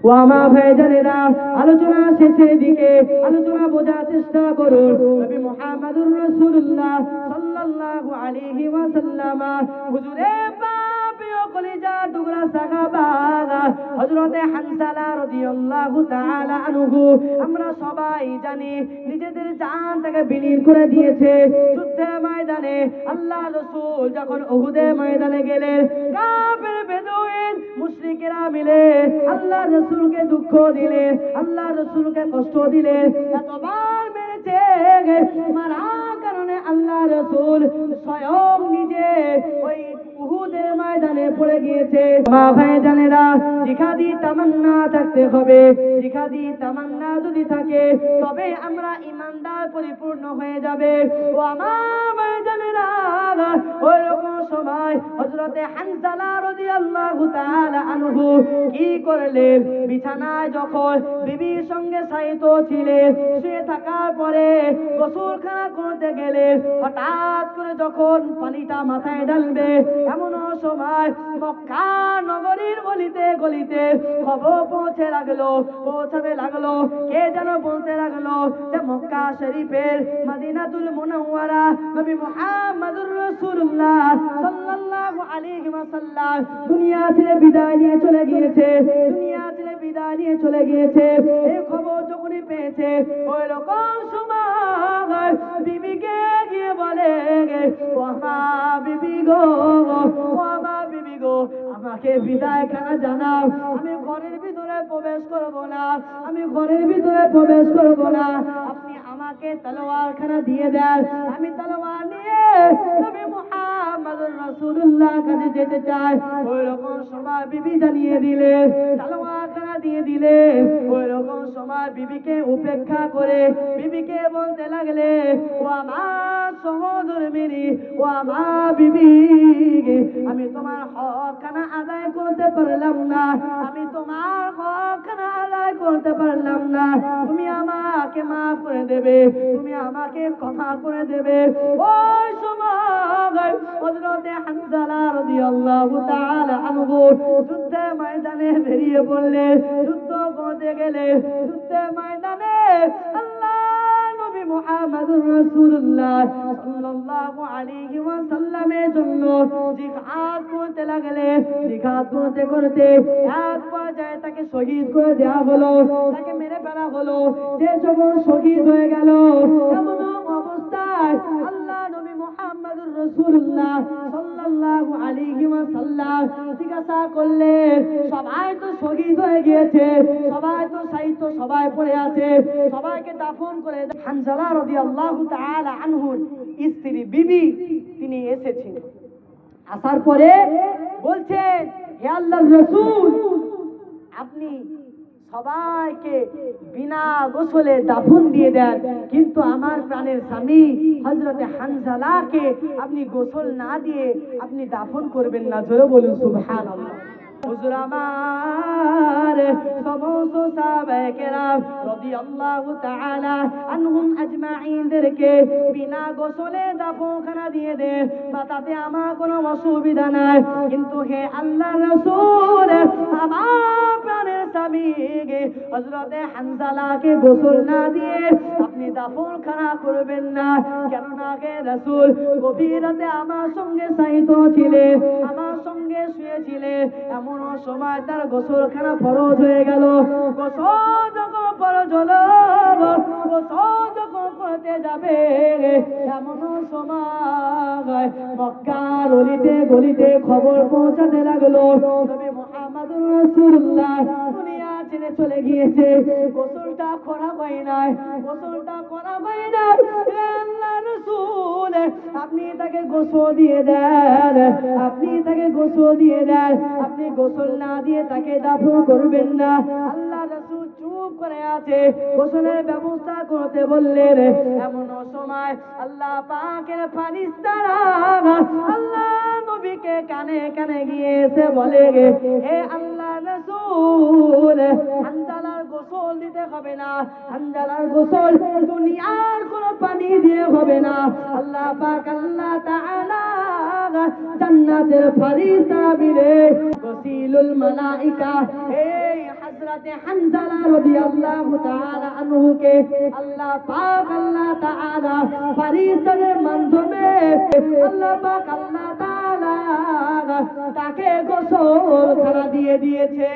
ও আমার ভাইজানেরা, আলোচনা শেষের দিকে আলোচনা বোঝার চেষ্টা করুন। নবী মুহাম্মদুর রাসূলুল্লাহ সাল্লাল্লাহু আলাইহি ওয়াসাল্লাম হুজুরে পাক ও কলিজা টুকরা সাহাবা হযরতে হানজালা রাদিয়াল্লাহু তাআলা আনহু, আমরা সবাই জানি নিজেদের জান তাকে বিলীন করে দিয়েছে যুদ্ধের ময়দানে। আল্লাহ রাসূল যখন উহুদের ময়দানে গেলেন, কাফের বেদুইন মুশরিকেরা মিলে আল্লাহ রাসূলকে দুঃখ দিলে, আল্লাহ রাসূলকে কষ্ট দিলে, এতবার মেরেছে, মারার কারণে আল্লাহ রাসূল স্বয়ং নিজে ওই উহুদের ময়দানে পড়ে গিয়েছে। মা ভাইজানেরা, জিহাদি তামান্না থাকতে হবে। জিহাদি তামান্না যদি থাকে তবে আমরা ঈমানদার পরিপূর্ণ হয়ে যাবে। ও আমার ভাইজানেরা, ওই রকম সময় হযরতে হানজালা রাদিয়াল্লাহু তাআলা আনহু কি করলেন? বিছানায় যখন বিবির সঙ্গে শায়িত ছিলেন, শুয়ে থাকার পরে গোসলখানা করতে গেলে হঠাৎ করে যখন পানিটা মাথায় ঢালবে, এমন সময় মক্কা নগরীর গলিতে গলিতে খবর পৌঁছাতে লাগলো। কে যেন বলতে লাগলো যে মক্কা শরীফের মদিনাতুল মুনাওয়ারা নবী মুহাম্মদুর রাসূলুল্লাহ সাল্লাল্লাহু আলাইহি ওয়াসাল্লাম দুনিয়া ছেড়ে বিদায় নিয়ে চলে গিয়েছে। দুনিয়া ছেড়ে বিদায় নিয়ে চলে গিয়েছে। এই খবর যখনই পেয়েছে, ওই রকম সময় বিবিকে গিয়ে বলে, ও আমার বিবি গো, ও আমার বিবি গো, আমাকে বিদায় খানা জানাও। আমি ঘরের ভিতরে প্রবেশ করব না, আমি ঘরের ভিতরে প্রবেশ করব না। আপনি আমাকে তলোয়ার খানা দিয়ে দেন, আমি তলোয়ার নিয়ে নবী মুহাম্মদুর রাসূলুল্লাহ কাছে যেতে চাই। ওই রকম সময় বিবি জানিয়ে দিলে, তলোয়ার খানা দিয়ে দিলে। ওই রকম সময় বিবিকে উপেক্ষা করে বিবিকে বলতে লাগলে, ও আমার সহধর্মিনী, ও আমার বিবি, আমি তোমার হক খানা আদায় করতে পারলাম না, আমি তোমার হক খানা আদায় করতে পারলাম না। তুমি আমাকে মাফ করে দেবে, তুমি আমাকে ক্ষমা করে দেবে। ওই সময় হযরতে হানজালা রাদিয়াল্লাহু তাআলা আনহু যুদ্ধের ময়দানে বেরিয়ে পড়লেন। যুদ্ধ করতে গেলে যুদ্ধের ময়দানে আল্লাহ নবী মুহাম্মদুর রাসূলুল্লাহ সাল্লাল্লাহু আলাইহি ওয়াসাল্লামের জন্য জিহাদ করতে লাগলেন। জিহাদ করতে করতে এক পর্যায়ে তাকে শহীদ করে দেওয়া হলো, তাকে মেরে ফেলা হলো। যে যখন শহীদ হয়ে গেল, এমন অবস্থায় আল্লাহ নবী মুহাম্মদুর রাসূলুল্লাহ সাল্লাল্লাহু আলাইহি ওয়াসাল্লাম জিজ্ঞাসা করলেন, সবাই তো শহীদ হয়ে গিয়েছে, সবাই তো শাহীদ, সবাই পড়ে আছে, সবাইকে দাফন করে। হানজালা রাদিয়াল্লাহু তাআলা আনহুর স্ত্রী বিবি তিনি এসেছেন। আসার পরে বলছে, হে আল্লাহর রাসূল, আপনি সবাইকে বিনা গোসলে দাফন দিয়ে দেন, কিন্তু আমার প্রাণের স্বামী হযরতে হানজালাকে আপনি গোসল না দিয়ে আপনি দাফন করবেন না। জোরে বলুন সুবহানাল্লাহ। হুজুর আমার সমস্ত সাহাবায়ে কেরাম রাদিয়াল্লাহু তাআলা আনহুম আজমাইনদেরকে বিনা গোসলে দাফনখানা দিয়ে দেন, বা তাতে আমার কোনো অসুবিধা নাই। কিন্তু হে আল্লাহর রাসূল, আমার প্রাণের স্বামী হযরতে হানজালাকে গোসল না দিয়ে আপনি দাফনখানা করবেন না। কেননা হে রাসূল, গভীর রাতে আমার সঙ্গে শায়িত ছিলেন, আমার সঙ্গে শুয়েছিলেন, এমন সময় তার গোসলখানা ফরজ হয়ে গেল। গোসল যখন ফরজ হলো, গোসল যখন করতে যাবে, এমন সময় মক্কার অলিতে গলিতে খবর পৌঁছাতে লাগলো নবী মুহাম্মদুর রাসূলুল্লাহ দুনিয়া ছেড়ে চলে গিয়েছে। গোসলটা করা হয় নাই, গোসলটা করা হয় নাই। আল্লাহর রাসূল, আপনি তাকে গোসল দিয়ে দেন, আপনি তাকে গোসল দিয়ে দেন, আপনি গোসল না দিয়ে তাকে দাফন করবেন না। আল্লাহ রাসূল চুপ করে আছে, গোসলের ব্যবস্থা করতে বললেন। এমন সময় আল্লাহ পাকের ফেরেশতারা আল্লাহ নবীকে কানে কানে গিয়ে এসে বলে, হে আল্লাহ রাসূল, হানজালার গোসল দিতে হবে না, হানজালার গোসল দুনিয়ার কোনো পানি দিয়ে হবে না। আল্লাহ পাক আল্লাহ তাআলা জান্নাতের ফেরেশতা মিলে গসিলুল মালাইকা, এই হযরত হানজালা রাদিয়াল্লাহু তাআলা আনহুকে আল্লাহ পাক আল্লাহ তাআলা ফেরেশতাদের মাধ্যমে আল্লাহ পাক আল্লাহ তাআলা তাকে গোসল খানা দিয়ে দিয়েছে।